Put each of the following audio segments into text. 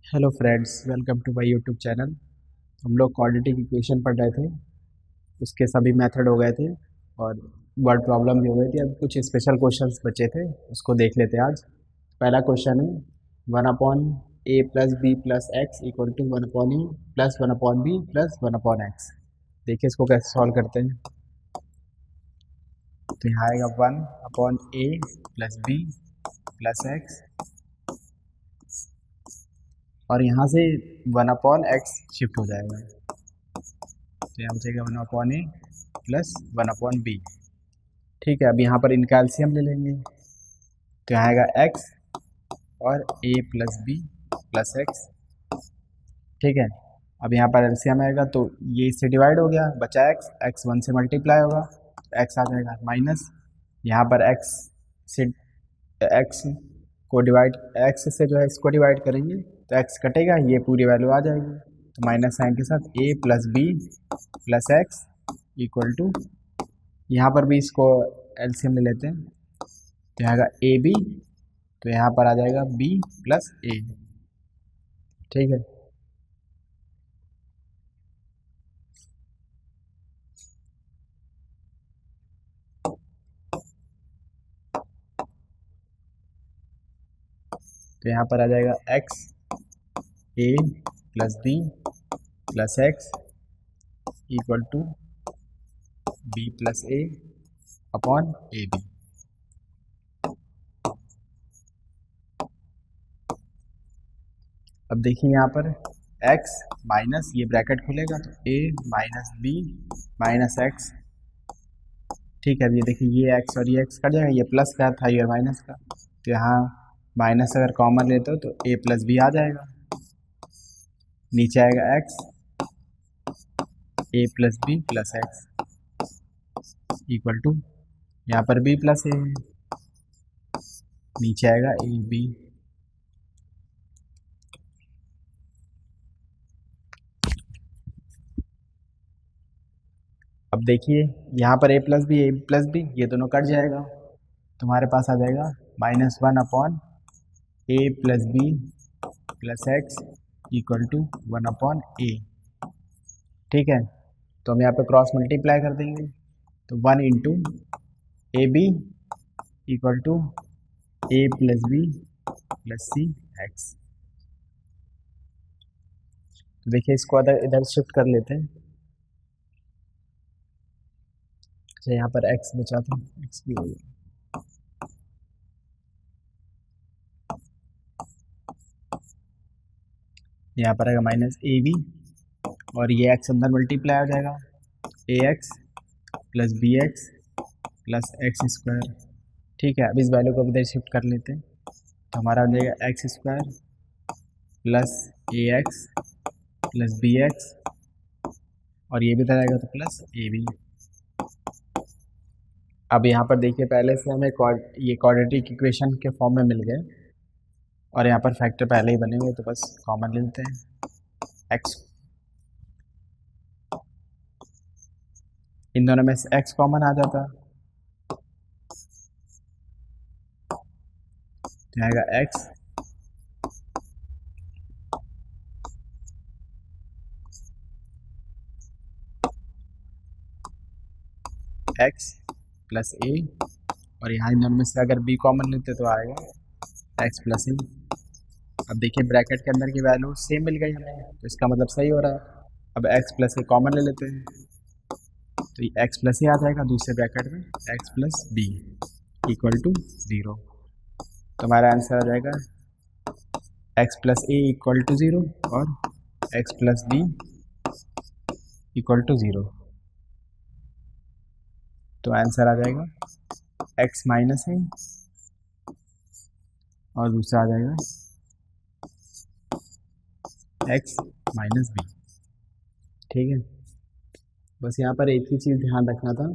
Hello friends, welcome to my YouTube channel. हम लोग quadratic equation पढ़ रहे थे। उसके सभी मेथड हो गए थे और वर्ड प्रॉब्लम भी हो गई थी। अब कुछ स्पेशल क्वेश्चंस बचे थे, उसको देख लेते हैं आज। पहला क्वेश्चन है 1/a+b+x equal to 1/e plus 1/b plus 1/x। देखिए इसको कैसे सॉल्व करते हैं। तो यहाँ आएगा 1/a+b+x और यहाँ से 1/x शिफ्ट हो जाएगा। तो यहाँ बचेगा 1/a प्लस 1/b। ठीक है, अब यहाँ पर इनका एलसीएम ले लेंगे। तो यहाँ आएगा x और a+b+x। ठीक है, अब यहाँ पर एलसीएम आएगा तो ये इससे डिवाइड हो गया, बचा x 1 से मल्टीप्लाई होगा तो x आ जाएगा माइनस। यहाँ पर x से x को डिवाइड, x से जो है इसको डिवाइड करेंगे तो x कटेगा, ये पूरी वैल्यू आ जाएगी। तो माइनस साइन के साथ a+b+x इक्वल टू, यहाँ पर भी इसको एलसीएम ले लेते हैं तो यहाँ आएगा ए बी, तो यहाँ पर आ जाएगा b+a। ठीक है, तो यहाँ पर आ जाएगा x a+b+x equal to b+a upon a b. अब देखिए यहाँ पर x माइनस, ये ब्रैकेट खुलेगा तो a-b-x। ठीक है, अब ये देखिए ये x और ये x कट जाएगा, ये प्लस का था ये माइनस का, तो यहाँ माइनस अगर कॉमन लेते हो तो a+b आ जाएगा। नीचे आएगा x a+b+x इक्वल टू, यहाँ पर b+a है, नीचे आएगा ए बी। अब देखिए यहाँ पर a+b ये दोनों कट जाएगा, तुम्हारे पास आ जाएगा -1/a+b+x इक्वल टू 1/a। ठीक है, तो हम यहाँ पे क्रॉस मल्टीप्लाई कर देंगे तो 1 into a b equal to a+b+c(x). तो देखिए इसको इधर शिफ्ट कर लेते हैं। अच्छा, यहाँ पर x बचा था, x भी हो गया। यहाँ पर आएगा -ab और ये x अंदर मल्टीप्लाई हो जाएगा, ax+bx+x²। ठीक है, अब इस वैल्यू को इधर शिफ्ट कर लेते हैं तो हमारा हो जाएगा x² प्लस ax+bx और ये भी इधर आएगा तो प्लस ab। अब यहाँ पर देखिए पहले से हमें ये क्वाड्रेटिक इक्वेशन के फॉर्म में मिल गए और यहाँ पर फैक्टर पहले ही बने हुए, तो बस कॉमन ले लेते हैं x। इन दोनों में से x कॉमन आ जाता तो आएगा x प्लस a और यहाँ इन दोनों में से अगर b कॉमन लेते तो आएगा x+a। अब देखिए ब्रैकेट के अंदर की वैल्यू सेम मिल गई हमें, तो इसका मतलब सही हो रहा है। अब x+a कॉमन ले लेते हैं तो ये x+a आ जाएगा दूसरे ब्रैकेट में x+b इक्वल टू 0। तो हमारा आंसर आ जाएगा x+a इक्वल टू 0 और x+b इक्वल टू 0। तो आंसर आ जाएगा x माइनस a और दूसरा आ जाएगा x-b। ठीक है, बस यहाँ पर एक ही चीज़ ध्यान रखना था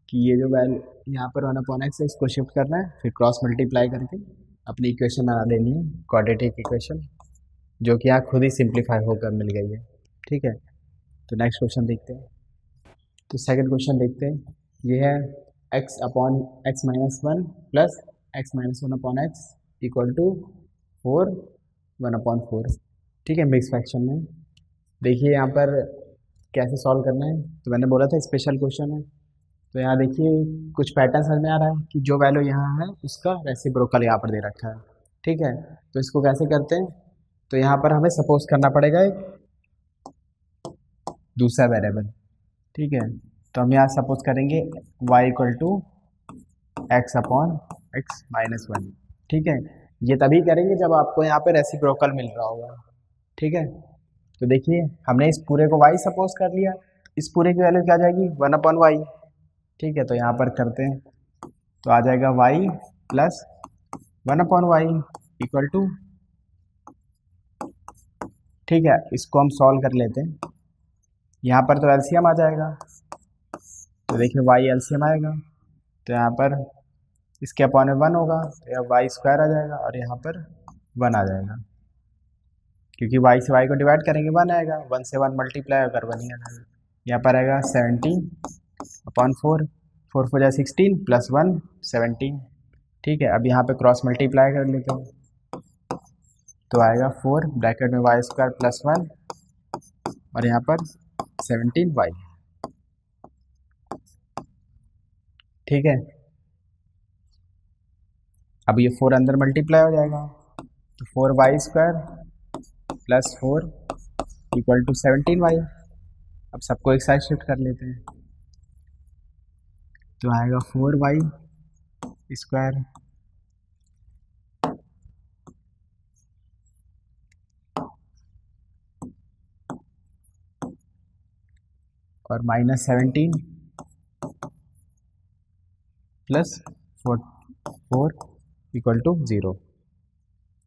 कि ये जो वैल्यू यहाँ पर 1/x है इसको शिफ्ट करना है, फिर क्रॉस मल्टीप्लाई करके अपनी इक्वेशन बना देनी है, क्वाड्रेटिक इक्वेशन, जो कि यहाँ खुद ही सिंप्लीफाई होकर मिल गई है। ठीक है, तो नेक्स्ट क्वेश्चन देखते हैं। तो सेकंड क्वेश्चन देखते हैं, ये है x/(x−1) plus x-1/x equal to 4 1/4। ठीक है, मिक्स फ्रैक्शन में। देखिए यहाँ पर कैसे सॉल्व करना है, तो मैंने बोला था स्पेशल क्वेश्चन है। तो यहाँ देखिए कुछ पैटर्न समझ में आ रहा है कि जो वैल्यू यहाँ है उसका रेसिप्रोकल यहाँ पर दे रखा है। ठीक है, तो इसको कैसे करते हैं, तो यहाँ पर हमें सपोज करना पड़ेगा एक दूसरा वेरिएबल। ठीक है, तो हम यहाँ सपोज करेंगे y equal to x upon x minus one. ठीक है, ये तभी करेंगे जब आपको यहाँ पे रेसिप्रोकल मिल रहा होगा। ठीक है, तो देखिए हमने इस पूरे को y सपोज कर लिया, इस पूरे की वैल्यू क्या आ जाएगी 1/y। ठीक है, तो यहाँ पर करते हैं, तो आ जाएगा y plus 1/y equal to, ठीक है, इसको हम सॉल्व कर लेते हैं। यहाँ पर तो एलसीएम आ जाएगा, तो देखिए y एलसीएम आएगा, तो यहाँ पर इसके अपॉन में 1 होगा, तो यहाँ वाई स्क्वायर आ जाएगा और यहाँ पर 1 आ जाएगा, क्योंकि y से y को डिवाइड करेंगे 1 आएगा, 1 से 1 मल्टीप्लाई अगर 1 ही आ जाएगा। यहाँ पर आएगा 17/4, 4 4 16 प्लस 1 17। ठीक है, अब यहाँ पे क्रॉस मल्टीप्लाई कर लेते हैं, तो आएगा 4 ब्रैकेट में वाई स्क्वायर प्लस 1 और यहाँ पर 17y। ठीक है, अब ये 4 अंदर मल्टीप्लाई हो जाएगा, तो 4y square plus 4 equal to 17y। अब सबको एक साइड शिफ्ट कर लेते हैं, तो आएगा 4y स्क्वायर और माइनस 17 प्लस 4 इक्वल टू 0।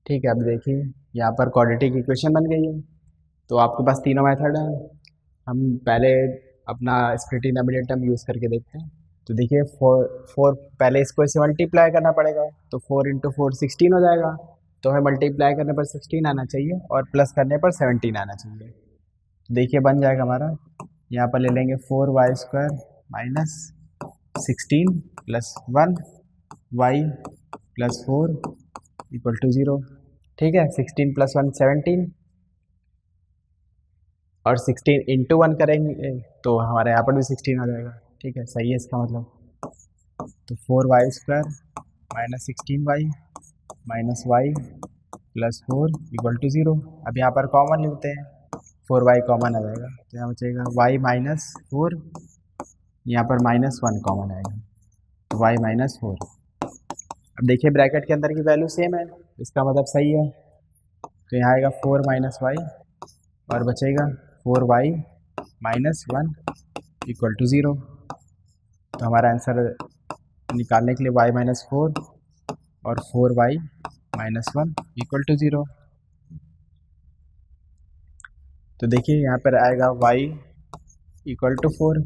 ठीक है, अब देखिए यहाँ पर क्वाड्रेटिक इक्वेशन बन गई है। तो आपके पास तीनों मेथड हैं, हम पहले अपना स्प्लिटिंग नॉमिनेटर यूज़ करके देखते हैं। तो देखिए 4 पहले इसको इससे मल्टीप्लाई करना पड़ेगा, तो 4 × 4 16 हो जाएगा, तो हमें मल्टीप्लाई करने पर 16 आना चाहिए और प्लस करने पर 17 आना चाहिए। देखिए बन जाएगा हमारा, यहाँ पर ले लेंगे 4y square minus 16 plus 1 y plus 4 equal to 0। ठीक है, 16 प्लस 1 17 और 16 इंटू 1 करेंगे तो हमारे यहाँ पर भी 16 आ जाएगा। ठीक है, सही है इसका मतलब। तो 4y square minus 16y minus y plus 4 equal to 0। अब यहाँ पर कॉमन लेते हैं, 4y कॉमन आ जाएगा, तो यहाँ बचेगा y माइनस 4, यहाँ पर माइनस 1 कॉमन आएगा, तो y माइनस 4। अब देखिए ब्रैकेट के अंदर की वैल्यू सेम है, इसका मतलब सही है, तो यहाँ आएगा 4 माइनस वाई और बचेगा 4y माइनस 1 इक्वल टू 0। तो हमारा आंसर निकालने के लिए y माइनस 4 और 4y माइनस 1 इक्वल टू 0। तो देखिए यहाँ पर आएगा y इक्वल टू 4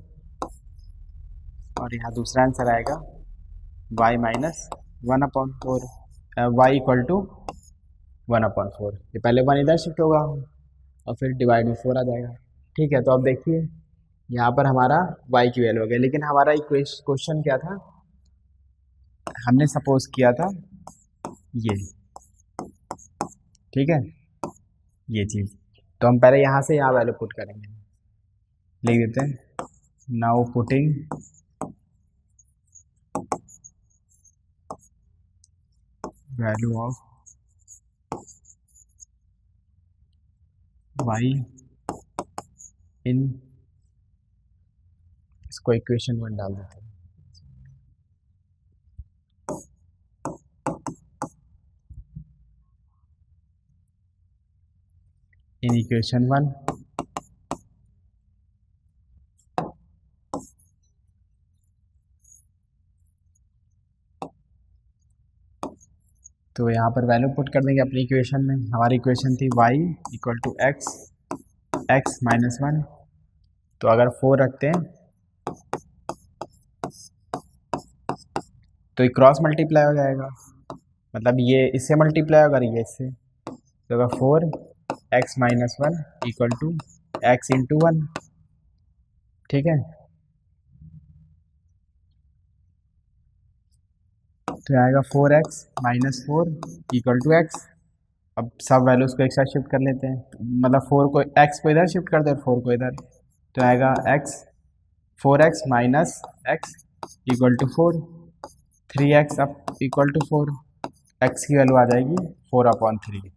और यहाँ दूसरा आंसर आएगा y minus 1/4, y equal to 1/4। ये पहले 1 इधर शिफ्ट होगा और फिर डिवाइड में 4 आ जाएगा। ठीक है, तो अब देखिए यहाँ पर हमारा y की वैल्यू हो गई, लेकिन हमारा क्वेश्चन क्या था, हमने सपोज किया था ये, ठीक है, ये चीज़। तो हम पहले यहाँ से यहाँ वैल्यू पुट करेंगे, लिख देते हैं now putting value of y इन, इसको इक्वेशन 1 डाल देते हैं। इन इक्वेशन 1 तो यहाँ पर वैल्यू पुट कर देंगे अपनी इक्वेशन में। हमारी इक्वेशन थी y equal to x minus 1, तो अगर 4 रखते हैं तो ये क्रॉस मल्टीप्लाई हो जाएगा, मतलब ये इससे मल्टीप्लाई होगा ये इससे, तो अगर 4x minus 1 equal to x into 1। ठीक है, तो आएगा 4x minus 4 equal to x। अब सब वैल्यूज़ को एक साथ शिफ्ट कर लेते हैं, मतलब 4 को x को इधर शिफ्ट कर दे और 4 को इधर, तो आएगा x 4x minus x equal to 4, 3x अब इक्वल टू 4, x की वैल्यू आ जाएगी 4/3।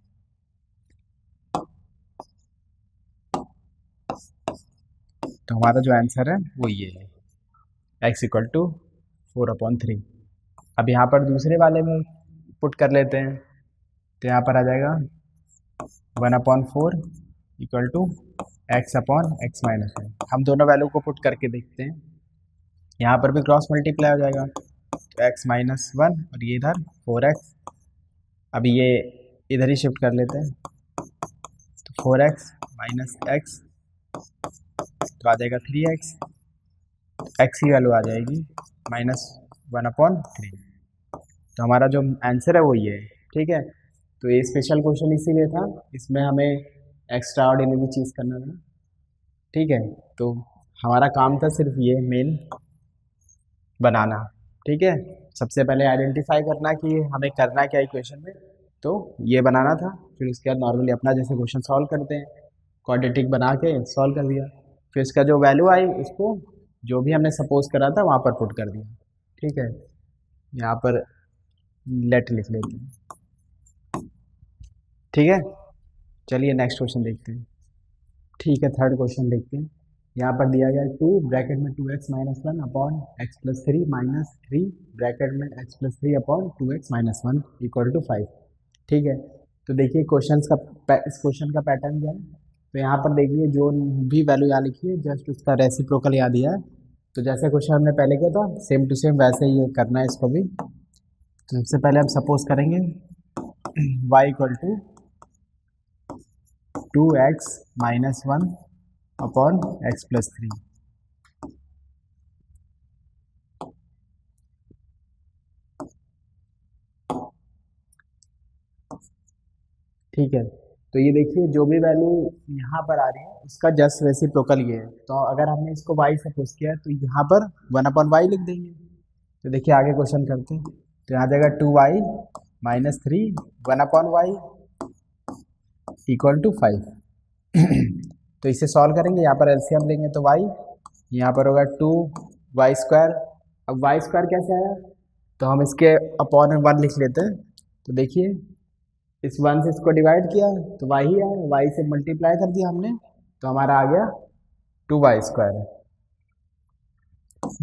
तो हमारा जो आंसर है वो ये है, x इक्वल टू 4/3। अब यहाँ पर दूसरे वाले में पुट कर लेते हैं, तो यहाँ पर आ जाएगा 1/4 इक्वल टू x/x-1। हम दोनों वैल्यू को पुट करके देखते हैं, यहाँ पर भी क्रॉस मल्टीप्लाई हो जाएगा, तो x-1 और ये इधर 4x। अभी ये इधर ही शिफ्ट कर लेते हैं, तो 4x माइनस x तो आ जाएगा 3x, x की वैल्यू आ जाएगी -1/3। तो हमारा जो आंसर है वो ये है। ठीक है, तो ये स्पेशल क्वेश्चन इसीलिए था, इसमें हमें एक्स्ट्रा ऑर्डिनरी चीज़ करना था। ठीक है, तो हमारा काम था सिर्फ ये मेन बनाना। ठीक है, सबसे पहले आइडेंटिफाई करना कि हमें करना क्या इक्वेशन में, तो ये बनाना था। फिर उसके बाद नॉर्मली अपना जैसे क्वेश्चन सॉल्व करते हैं, क्वाड्रेटिक बना के सॉल्व कर दिया, फिर इसका जो वैल्यू आई उसको जो भी हमने सपोज करा था वहाँ पर पुट कर दिया। ठीक है, यहाँ पर लेट लिख लेते हैं। ठीक है, चलिए नेक्स्ट क्वेश्चन देखते हैं। ठीक है, थर्ड क्वेश्चन देखते हैं। यहाँ पर दिया गया 2 ब्रैकेट में 2x-1/x+3 -3 ब्रैकेट में x+3/2x-1 इक्वल टू 5। ठीक है, तो देखिए इस क्वेश्चन का पैटर्न क्या है। तो यहाँ पर देखिए जो भी वैल्यू यहाँ लिखी है जस्ट उसका रेसिप्रोकल यहाँ दिया है। तो जैसे क्वेश्चन हमने पहले किया था सेम टू सेम वैसे ही करना है इसको भी। तो सबसे पहले हम सपोज करेंगे y इक्वल टू 2x-1/x+3। ठीक है, तो ये देखिए जो भी वैल्यू यहाँ पर आ रही है उसका जस्ट रेसिप्रोकल ये है। तो अगर हमने इसको y सपोज किया तो यहाँ पर 1/y लिख देंगे। तो देखिए आगे क्वेश्चन करते हैं, तो यहाँ जाएगा 2y - 3 1/y इक्वल टू 5। तो इसे सॉल्व करेंगे, यहाँ पर एलसीएम लेंगे तो y यहाँ पर होगा 2y²। अब y² कैसे आया, तो हम इसके अपॉन 1 लिख लेते हैं। तो देखिए इस 1 से इसको डिवाइड किया तो y ही आया, y से मल्टीप्लाई कर दिया हमने तो हमारा आ गया 2y²।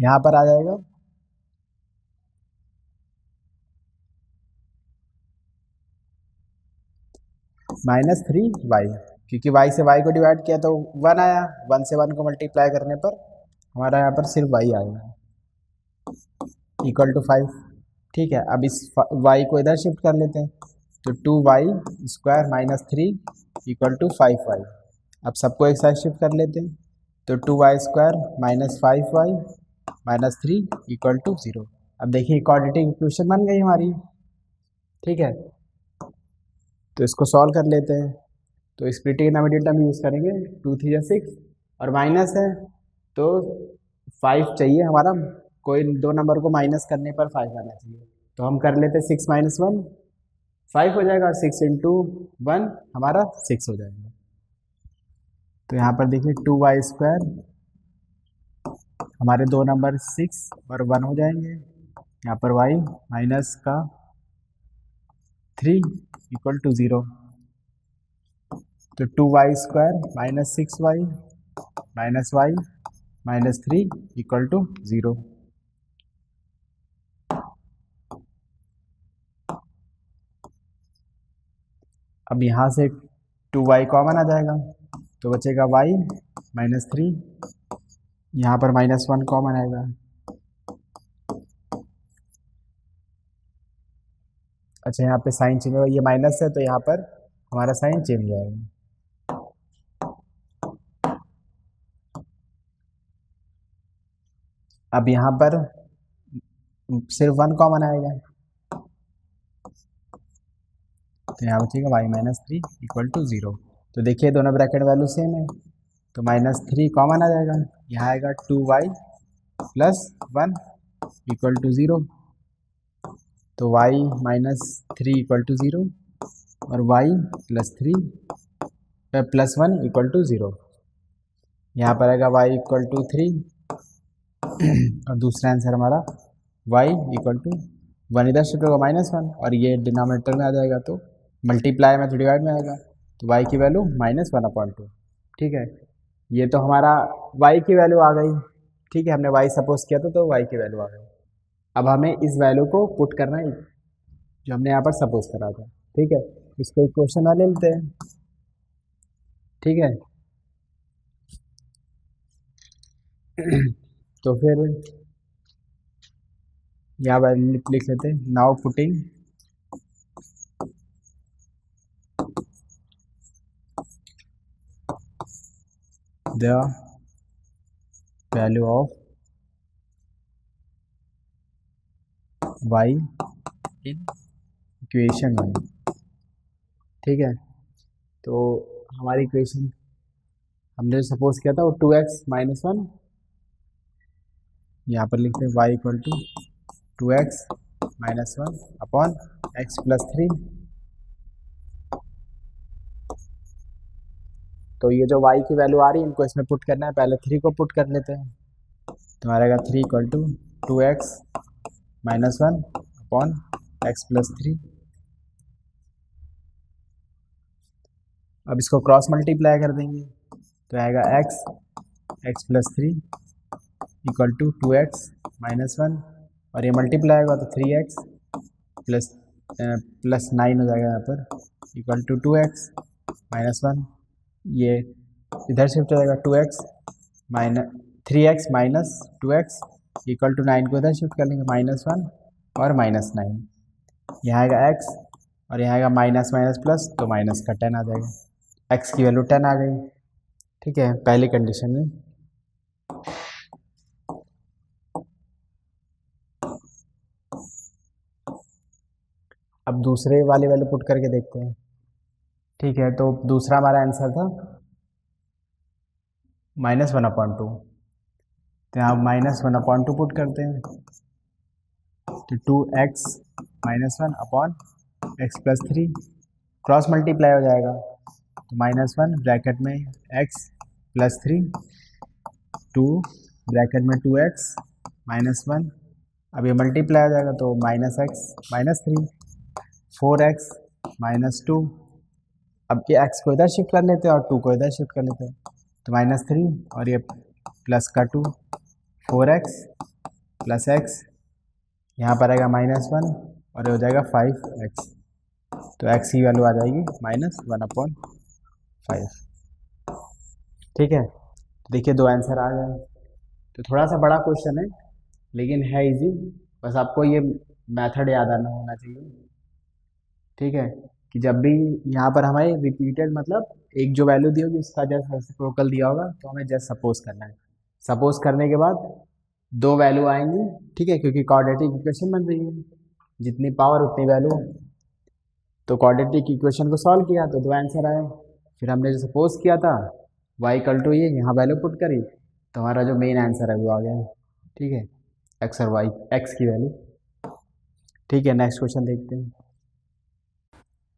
यहाँ पर आ जाएगा -3y, क्योंकि y से y को डिवाइड किया तो 1 आया, 1 से 1 को मल्टीप्लाई करने पर हमारा यहाँ पर सिर्फ y आएगा इक्वल टू 5। ठीक है, अब इस y को इधर शिफ्ट कर लेते हैं, तो 2y² - 3 इक्वल टू 5y। अब सबको एक साथ शिफ्ट कर लेते हैं, तो 2y² - 5y - 3 इक्वल टू 0। अब देखिए क्वाड्रेटिक इक्वेशन बन गई हमारी। ठीक है, तो इसको सॉल्व कर लेते हैं। तो स्प्लिटिंग इनवर्टेड टर्म यूज़ करेंगे, 2 3 6 और माइनस है तो 5 चाहिए हमारा, कोई दो नंबर को माइनस करने पर 5 आना चाहिए। तो हम कर लेते हैं 6 - 1 5 हो जाएगा, 6 × 1 हमारा 6 हो जाएगा। तो यहाँ पर देखिए 2y² हमारे दो नंबर 6 और 1 हो जाएंगे, यहाँ पर y माइनस का 3 इक्वल टू 0। तो 2y² - 6y - y - 3 equal to 0। अब यहाँ से 2y कॉमन आ जाएगा तो बचेगा y - 3, यहाँ पर -1 कॉमन आएगा। अच्छा, यहाँ पे साइन चेंज होगा, ये माइनस है तो यहाँ पर हमारा साइन चेंज हो जाएगा। अब यहाँ पर सिर्फ 1 कॉमन आएगा, तो यहाँ बचेगा y - 3 इक्वल टू 0। तो देखिए दोनों ब्रैकेट वैल्यू सेम है, तो -3 कॉमन आ जाएगा, यहाँ आएगा 2y + 1 इक्वल टू 0। तो y - 3 इक्वल टू 0 और y +3 +1 = 0। यहाँ पर आएगा y = 3 और दूसरा आंसर हमारा y = 1 इधर शिफ्ट होगा -1 और ये डिनोमिनेटर में आ जाएगा तो मल्टीप्लाई में तो डिवाइड में आएगा तो y की वैल्यू -1/2। ठीक है, ये तो हमारा y की वैल्यू आ गई। ठीक है, हमने y सपोज किया था तो y की वैल्यू आ गई। अब हमें इस वैल्यू को पुट करना है जो हमने यहाँ पर सपोज करा था। ठीक है, इसको इक्वेशन में ले लेते हैं। ठीक है तो फिर यहाँ वैल्यू लिख लेते हैं। Now putting the value of y in equation 1। ठीक है, तो हमारी इक्वेशन हमने जो सपोज किया था वो 2x - 1, यहाँ पर लिखते हैं y = 2x - 1/x + 3। तो ये जो y की वैल्यू आ रही है इनको इसमें पुट करना है। पहले 3 को पुट कर लेते हैं तो हमारा आएगा 3 = 2x - 1/x + 3। अब इसको क्रॉस मल्टीप्लाई कर देंगे तो आएगा x + 3 = 2x - 1 और ये मल्टीप्लाई होगा तो 3x + 9 हो जाएगा यहाँ पर = 2x - 1। ये इधर शिफ्ट हो जाएगा 3x - 2x = 9 को इधर शिफ्ट कर लेंगे -1 और -9। यहाँ आएगा x और यहाँ आएगा माइनस माइनस प्लस तो माइनस का 10 आ जाएगा। x की वैल्यू 10 आ गई। ठीक है, पहली कंडीशन में। अब दूसरे वाली वैल्यू पुट करके देखते हैं। ठीक है, तो दूसरा हमारा आंसर था -1/2। तो यहाँ -1/2 पुट करते हैं तो 2x - 1/x + 3 क्रॉस मल्टीप्लाई हो जाएगा तो -1 ब्रैकेट में x + 3 2 ब्रैकेट में 2x - 1। अब ये मल्टीप्लाई हो जाएगा तो -x - 3 4x - 2। अब ये x को इधर शिफ्ट कर लेते हैं और 2 को इधर शिफ्ट कर लेते हैं तो -3 और ये प्लस का 2 4x + x यहाँ पर आएगा -1 और ये हो जाएगा 5x। तो x की वैल्यू आ जाएगी -1/5। ठीक है, देखिए दो आंसर आ गए। तो थोड़ा सा बड़ा क्वेश्चन है लेकिन है इजी, बस आपको ये मेथड याद आना होना चाहिए। ठीक है, कि जब भी यहाँ पर हमें रिपीटेड मतलब एक जो वैल्यू दी होगी उसका जस्ट रेसिप्रोकल दिया होगा तो हमें जस्ट सपोज करना है। सपोज करने के बाद दो वैल्यू आएंगी। ठीक है, क्योंकि क्वाड्रेटिक इक्वेशन बन रही है, जितनी पावर उतनी वैल्यू। तो क्वाड्रेटिक इक्वेशन को सॉल्व किया तो दो आंसर आए। फिर हमने जो सपोज किया था y = ये यहाँ वैल्यू पुट करी तो हमारा जो मेन आंसर है वो आ गया। ठीक है, x और y, x की वैल्यू। ठीक है, नेक्स्ट क्वेश्चन देखते हैं।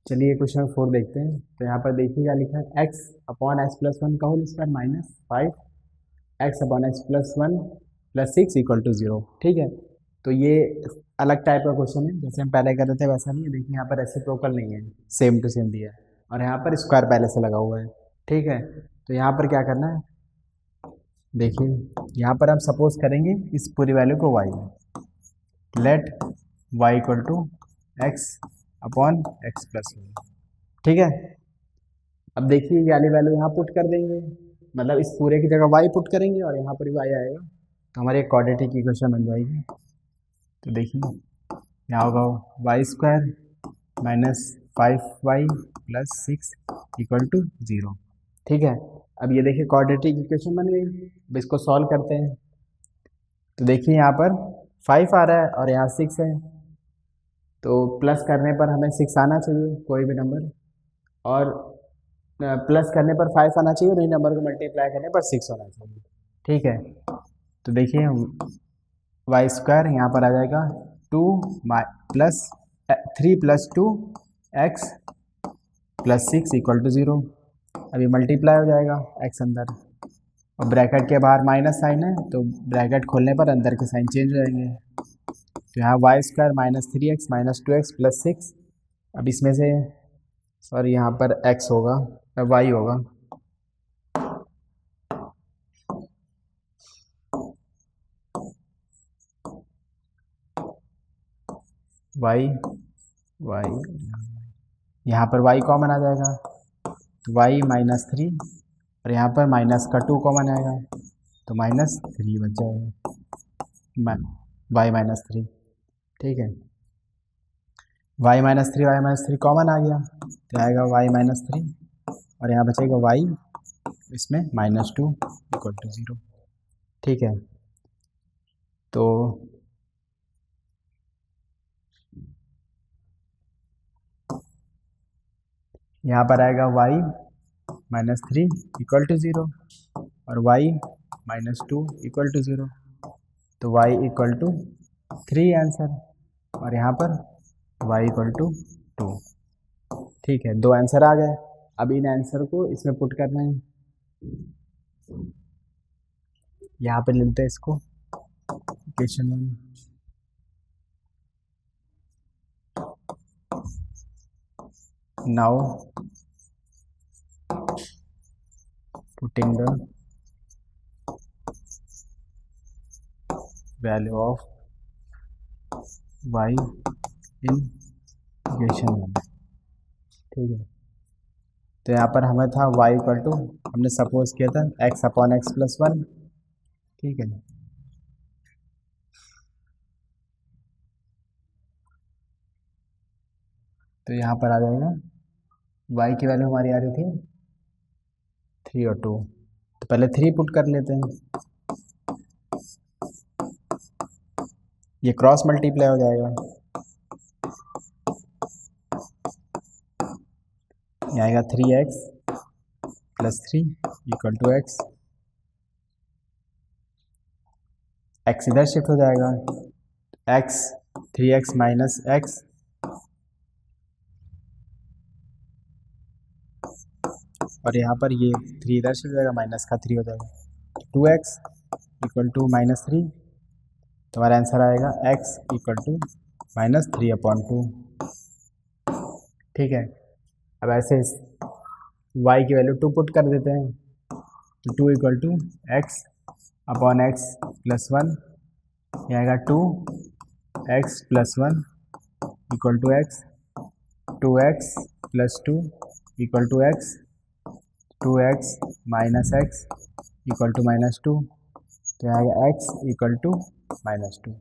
चलिए क्वेश्चन 4 देखते हैं। तो यहाँ पर देखिए क्या लिखा है, x/x + 1 का होल स्क्वायर -5x/x + 1 + 6 = 0। ठीक है, तो ये अलग टाइप का क्वेश्चन है, जैसे हम पहले कर रहे थे वैसा नहीं है। देखिए यहाँ पर रेसिप्रोकल नहीं है, सेम टू सेम दिया है और यहाँ पर स्क्वायर पहले से लगा हुआ है। ठीक है, तो यहाँ पर क्या करना है, देखिए यहाँ पर हम सपोज करेंगे इस पूरी वैल्यू को y में। Let y = x/x + 1। ठीक है, अब देखिए ये वाली वैल्यू यहाँ पुट कर देंगे, मतलब इस पूरे की जगह y पुट करेंगे और यहाँ पर भी y आएगा तो हमारी एक क्वाड्रेटिक इक्वेशन बन जाएगी। तो देखिए यहाँ होगा y² - 5y + 6 = 0। ठीक है, अब ये देखिए क्वाड्रेटिक इक्वेशन बन गई। अब इसको सॉल्व करते हैं तो देखिए यहाँ पर 5 आ रहा है और यहाँ 6 है, तो प्लस करने पर हमें 6 आना चाहिए कोई भी नंबर, और प्लस करने पर 5 आना चाहिए और इन नंबर को मल्टीप्लाई करने पर 6 होना चाहिए। ठीक है, तो देखिए y² यहाँ पर आ जाएगा 2 + 3 + 2x प्लस 6 इक्वल टू 0। अभी मल्टीप्लाई हो जाएगा x अंदर, और ब्रैकेट के बाहर माइनस साइन है तो ब्रैकेट खोलने पर अंदर के साइन चेंज हो जाएंगे। तो यहाँ y square minus 3x minus 2x plus 6। अब इसमें से सॉरी यहाँ पर x होगा, अब y होगा y यहाँ पर y कॉमन आ जाएगा तो y माइनस 3, और यहाँ पर माइनस का 2 कॉमन आएगा तो माइनस 3 बच जाएगा, y माइनस 3। ठीक है, y माइनस 3 कॉमन आ गया तो आएगा y माइनस 3, और यहाँ बचेगा y इसमें माइनस 2 इक्वल टू 0। ठीक है, तो यहाँ पर आएगा y माइनस 3 इक्वल टू 0 और y माइनस 2 इक्वल टू 0, तो y इक्वल टू 3 आंसर, और यहाँ पर y इक्वल टू 2। ठीक है, दो आंसर आ गए। अब इन आंसर को इसमें पुट करना है, यहाँ पे लिखते हैं इसको equation 1। Now putting the value of y in equation 1। ठीक है, तो यहाँ पर हमें था y इक्वल टू, हमने सपोज किया था x अपॉन x प्लस 1। ठीक है, तो यहाँ पर आ जाएगा y की वैल्यू हमारी आ रही थी 3 और 2, तो पहले 3 पुट कर लेते हैं, ये क्रॉस मल्टीप्लाई हो जाएगा, ये आएगा 3x plus 3 equal to x, x इधर शिफ्ट हो जाएगा, x 3x माइनस x, और यहाँ पर ये 3 इधर शिफ्ट हो जाएगा, माइनस का 3 हो जाएगा, 2x इक्वल टू माइनस 3, तो हमारा आंसर आएगा x equal to minus 3 upon 2। ठीक है, अब ऐसे y की वैल्यू 2 पुट कर देते हैं, तो 2 equal to x upon x plus 1, यह आएगा 2x plus 1 equal to x, 2x plus 2 equal to x, 2x minus x equal to minus 2, तो यहाँ आएगा x इक्वल टू माइनस 2।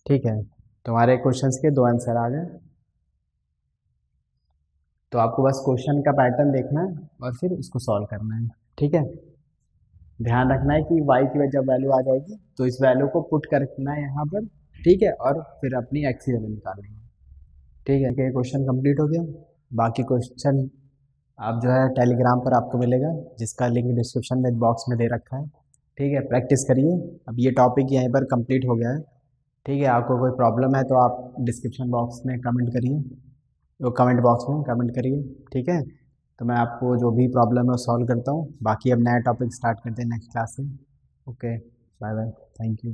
ठीक है, तो हमारे क्वेश्चंस के दो आंसर आ गए। तो आपको बस क्वेश्चन का पैटर्न देखना है और फिर उसको सॉल्व करना है। ठीक है, ध्यान रखना है कि y की जब वैल्यू आ जाएगी तो इस वैल्यू को पुट करना है यहाँ पर। ठीक है, और फिर अपनी x की वैल्यू निकालेंगे। ठीक है, क्वेश्चन कंप्लीट हो गया। बाकी क्वेश्चन आप जो है टेलीग्राम पर आपको मिलेगा, जिसका लिंक डिस्क्रिप्शन में बॉक्स में दे रखा है। ठीक है, प्रैक्टिस करिए। अब ये टॉपिक यहीं पर कंप्लीट हो गया है। ठीक है, आपको कोई प्रॉब्लम है तो आप डिस्क्रिप्शन बॉक्स में कमेंट करिए, वो कमेंट बॉक्स में कमेंट करिए। ठीक है, तो मैं आपको जो भी प्रॉब्लम है वो सॉल्व करता हूँ। बाकी अब नया टॉपिक स्टार्ट करते हैं नेक्स्ट क्लास से। Okay, bye bye, thank you.